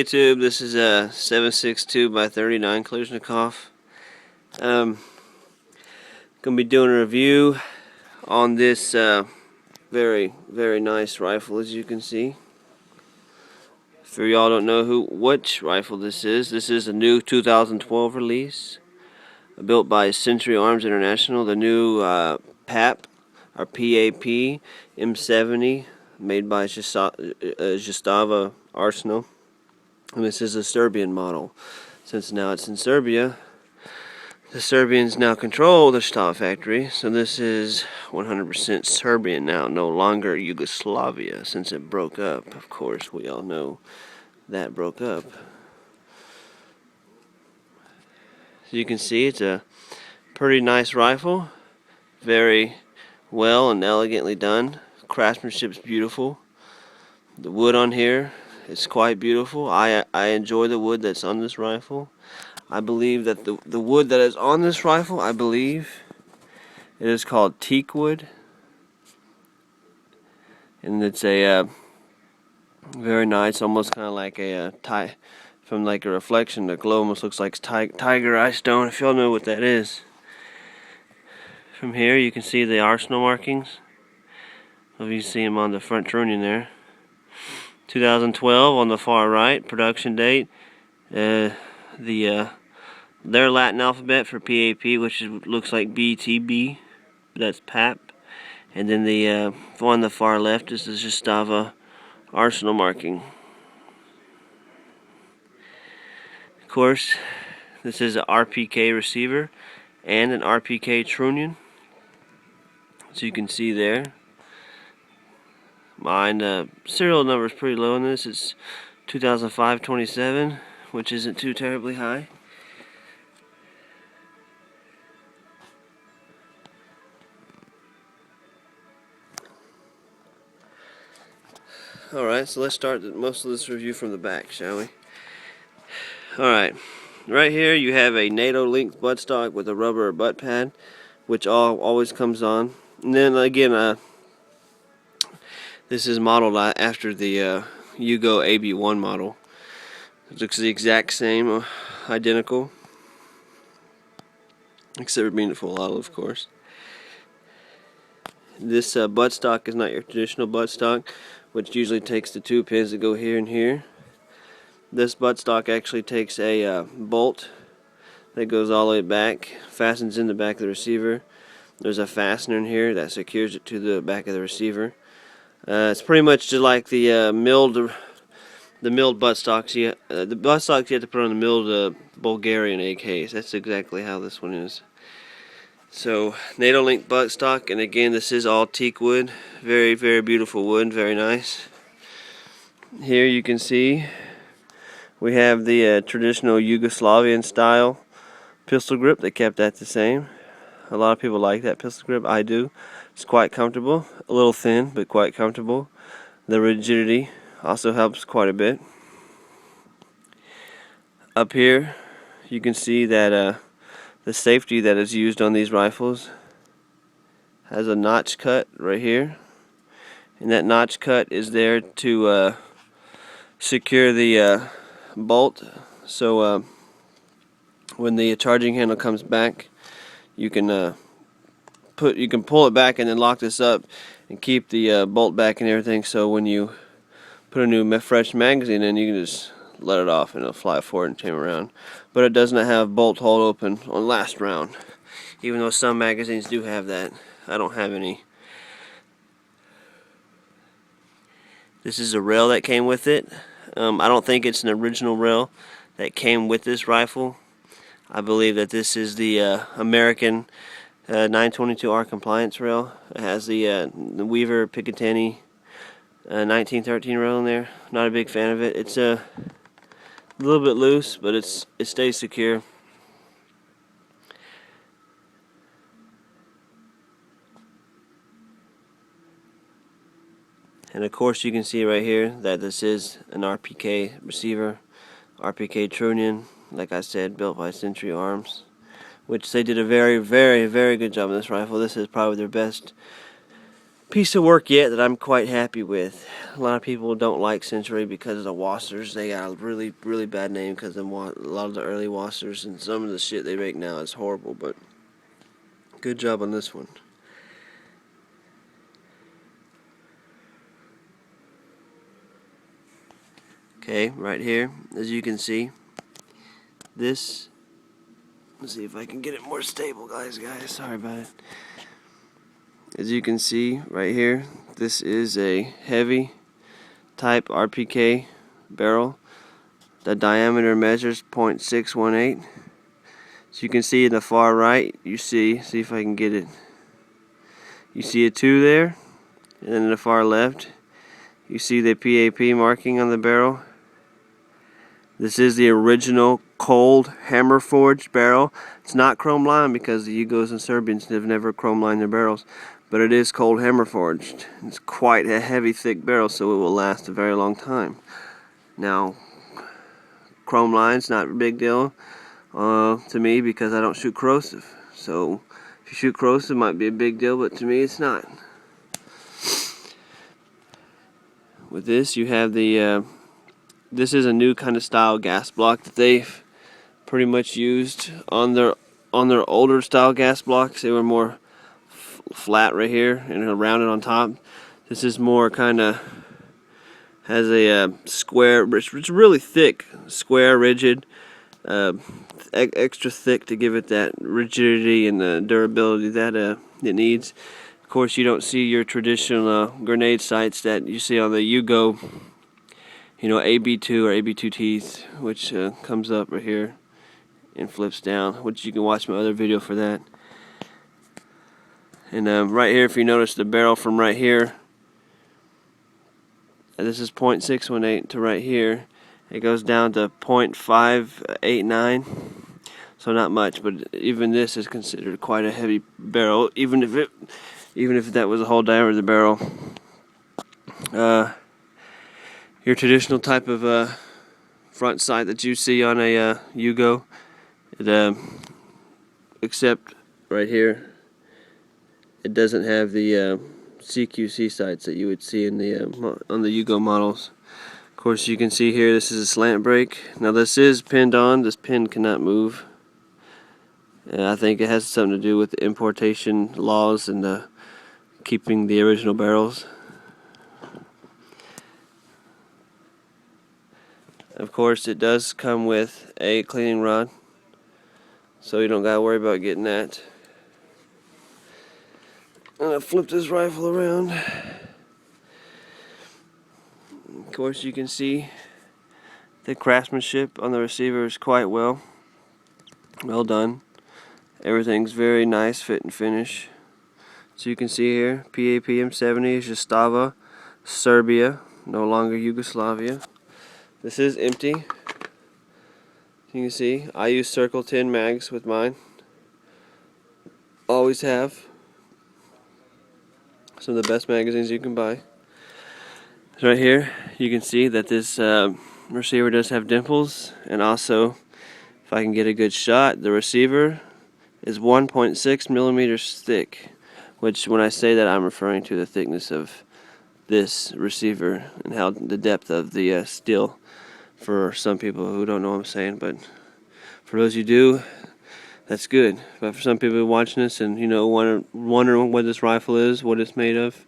Hey YouTube, this is a 7.62 by 39 Kalashnikov. Gonna be doing a review on this very nice rifle, as you can see. For y'all don't know which rifle this is a new 2012 release, built by Century Arms International. The new PAP or PAP M70, made by Zastava Arsenal. And this is a Serbian model. Since now it's in Serbia, the Serbians now control the Zastava factory, so this is 100% Serbian now, no longer Yugoslavia, since it broke up. Of course, we all know that broke up. So you can see it's a pretty nice rifle, very well and elegantly done. Craftsmanship's beautiful. The wood on here, it's quite beautiful. I enjoy the wood that's on this rifle. I believe that the wood that is on this rifle, I believe it is called teak wood. And it's a very nice, almost kind of like a from like a reflection. The glow almost looks like tiger eye stone, if y'all know what that is. From here you can see the arsenal markings. If you see them on the front trunnion there. 2012 on the far right, production date. Their Latin alphabet for PAP, which looks like BTB, that's PAP. And then the one on the far left is the Zastava arsenal marking. Of course, this is an RPK receiver and an RPK trunnion. So you can see there. Mine, serial number is pretty low in this. It's 2005-27, which isn't too terribly high. Alright, so let's start most of this review from the back, shall we? Alright, right here you have a NATO linked buttstock with a rubber butt pad, which always comes on. And then again, this is modeled after the Yugo AB1 model. It looks the exact same, identical, except for being a full auto, of course. This buttstock is not your traditional buttstock, which usually takes the two pins that go here and here. This buttstock actually takes a bolt that goes all the way back, fastens in the back of the receiver. There's a fastener in here that secures it to the back of the receiver. It's pretty much just like the milled buttstocks. The buttstocks you have to put on the milled Bulgarian AKs. That's exactly how this one is. So NATO link buttstock, and again, this is all teak wood. Very beautiful wood, very nice. Here you can see we have the traditional Yugoslavian style pistol grip. They kept that the same. A lot of people like that pistol grip. I do. It's quite comfortable. A little thin, but quite comfortable. The rigidity also helps quite a bit. Up here you can see that the safety that is used on these rifles has a notch cut right here, and that notch cut is there to secure the bolt, so when the charging handle comes back, you can pull it back and then lock this up and keep the bolt back and everything, so when you put a new fresh magazine in, you can just let it off and it'll fly forward and turn around. But it does not have bolt hold open on last round, even though some magazines do have that. I don't have any. This is a rail that came with it. I don't think it's an original rail that came with this rifle. I believe that this is the American 922R compliance rail. It has the Weaver Picatinny 1913 rail in there. Not a big fan of it. It's a little bit loose, but it stays secure. And of course you can see right here that this is an RPK receiver, RPK trunnion, like I said, built by Century Arms, which they did a very good job on this rifle. This is probably their best piece of work yet that I'm quite happy with. A lot of people don't like Century because of the washers. They got a really, really bad name because of a lot of the early washers, and some of the shit they make now is horrible, but good job on this one. Okay, right here, as you can see, this, let's see if I can get it more stable, guys, sorry about it. As you can see right here, this is a heavy type RPK barrel. The diameter measures 0.618. So you can see in the far right, you see if I can get it. You see a 2 there, and then in the far left, you see the PAP marking on the barrel. This is the original cold hammer forged barrel. It's not chrome lined because the Yugos and Serbians have never chrome lined their barrels, but it is cold hammer forged. It's quite a heavy, thick barrel, so it will last a very long time. Now, chrome line's not a big deal to me because I don't shoot corrosive. So if you shoot corrosive, it might be a big deal, but to me, it's not. With this, you have the this is a new kind of style gas block that they've pretty much used on their older style gas blocks. They were more flat right here and rounded on top. This is more kind of has a square. It's really thick, square, rigid, extra thick to give it that rigidity and the durability that it needs. Of course, you don't see your traditional grenade sights that you see on the Yugo. You know, AB2 or AB2 teeth, which comes up right here and flips down, which you can watch my other video for that. And right here, if you notice the barrel from right here, this is 0.618 to right here, it goes down to 0.589, so not much, but even this is considered quite a heavy barrel, even if that was the whole diameter of the barrel. Your traditional type of front sight that you see on a Yugo, except right here, it doesn't have the CQC sights that you would see in the on the Yugo models. Of course, you can see here this is a slant brake. Now this is pinned on. This pin cannot move. I think it has something to do with the importation laws and keeping the original barrels. Of course, it does come with a cleaning rod, so you don't gotta worry about getting that. I'm gonna flip this rifle around. Of course, you can see the craftsmanship on the receiver is quite well done. Everything's very nice fit and finish. So you can see here, PAP M70 is Zastava, Serbia, no longer Yugoslavia. This is empty. You can see I use Circle 10 mags with mine. Always have. Some of the best magazines you can buy. So right here you can see that this receiver does have dimples, and also if I can get a good shot, the receiver is 1.6 millimeters thick, which when I say that I'm referring to the thickness of this receiver and how the depth of the steel. For some people who don't know what I'm saying, but for those who do, that's good. But for some people watching this and wondering what this rifle is, what it's made of,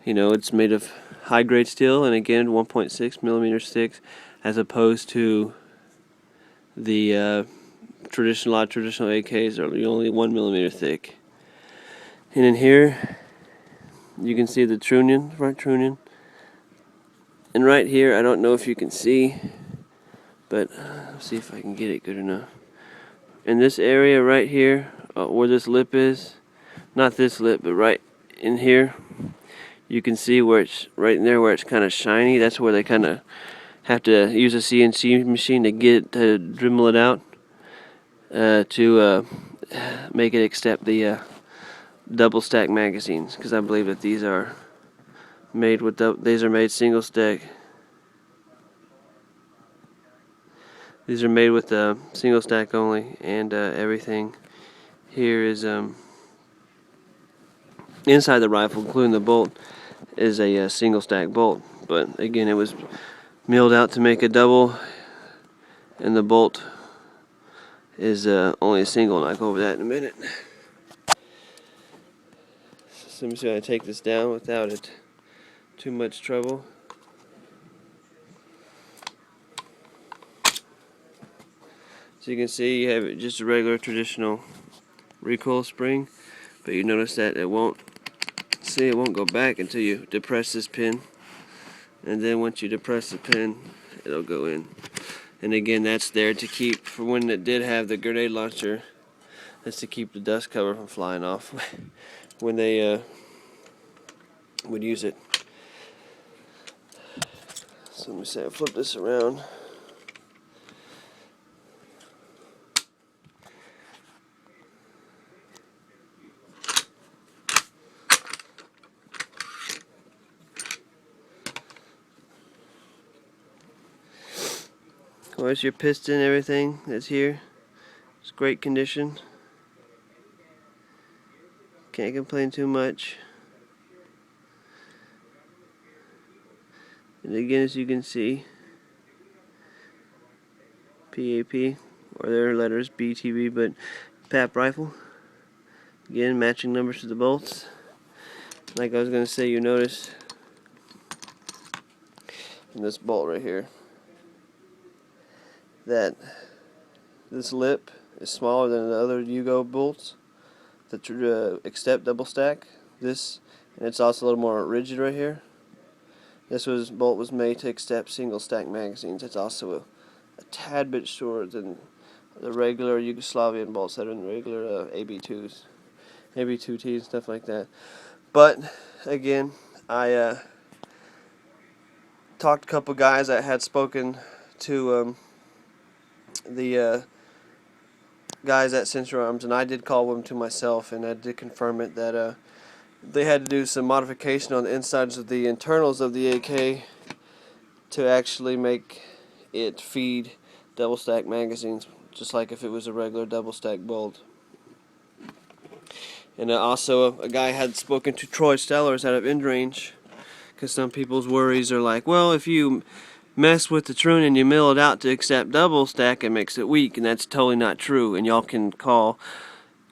it's made of high grade steel, and again 1.6 millimeters thick, as opposed to the traditional AKs are only 1 millimeter thick. And in here, you can see the trunnion, front trunnion. And right here, I don't know if you can see, but let's see if I can get it good enough. In this area right here, where this lip is, not this lip, but right in here, you can see where it's right in there where it's kind of shiny. That's where they kind of have to use a CNC machine to dremel it out to make it accept the double stack magazines, because I believe that these are made single stack. These are made with single stack only, and everything here is inside the rifle, including the bolt, is a single stack bolt. But again, it was milled out to make a double, and the bolt is only a single, and I'll go over that in a minute. So let me see how I take this down without it too much trouble. So you can see you have just a regular traditional recoil spring, but you notice that it won't go back until you depress this pin, and then once you depress the pin, it'll go in. And again, that's there to keep, for when it did have the grenade launcher, that's to keep the dust cover from flying off when they would use it. So let me say I flip this around. Of course, your piston, everything that's here, it's great condition. Can't complain too much. And again, as you can see, PAP, or their letters BTB, but PAP rifle. Again, matching numbers to the bolts. Like I was going to say, you notice in this bolt right here that this lip is smaller than the other Yugo bolts that accept double stack. And it's also a little more rigid right here. This bolt was made to accept single stack magazines. It's also a tad bit shorter than the regular Yugoslavian bolts that are in regular AB2s, AB2Ts and stuff like that. But again, I talked to a couple guys that had spoken to the guys at Central Arms, and I did call them to myself, and I did confirm it that they had to do some modification on the insides of the internals of the AK to actually make it feed double stack magazines, just like if it was a regular double stack bolt. And also a guy had spoken to Troy Stellers out of End Range, because some people's worries are like, well, if you mess with the trune and you mill it out to accept double stack, it makes it weak, and that's totally not true. And y'all can call,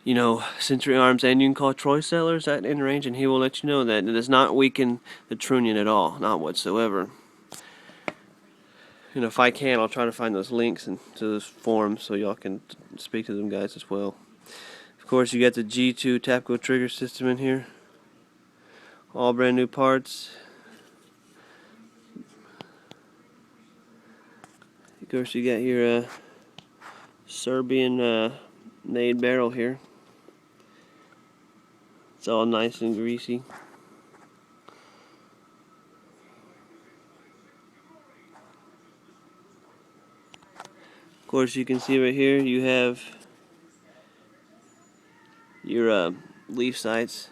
you know, Century Arms, and you can call Troy Stellers at End Range, and he will let you know that it does not weaken the trunnion at all, not whatsoever. And if I can, I'll try to find those links to those forums so y'all can speak to them guys as well. Of course, you got the G2 Tapco trigger system in here. All brand new parts. Of course, you got your Serbian made barrel here. It's all nice and greasy. Of course, you can see right here you have your leaf sights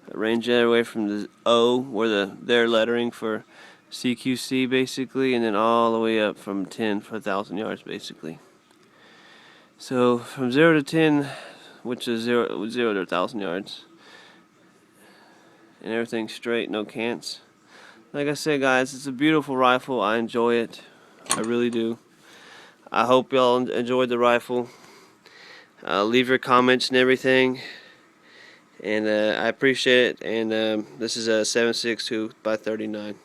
that range that away from the O, where their lettering for CQC basically, and then all the way up from 10 for 1,000 yards basically. So from 0 to 10, which is 0 to 1,000 yards, and everything's straight, no cants. Like I said, guys, it's a beautiful rifle. I enjoy it. I really do. I hope y'all enjoyed the rifle. Leave your comments and everything, and I appreciate it. And this is a 7.62 by 39.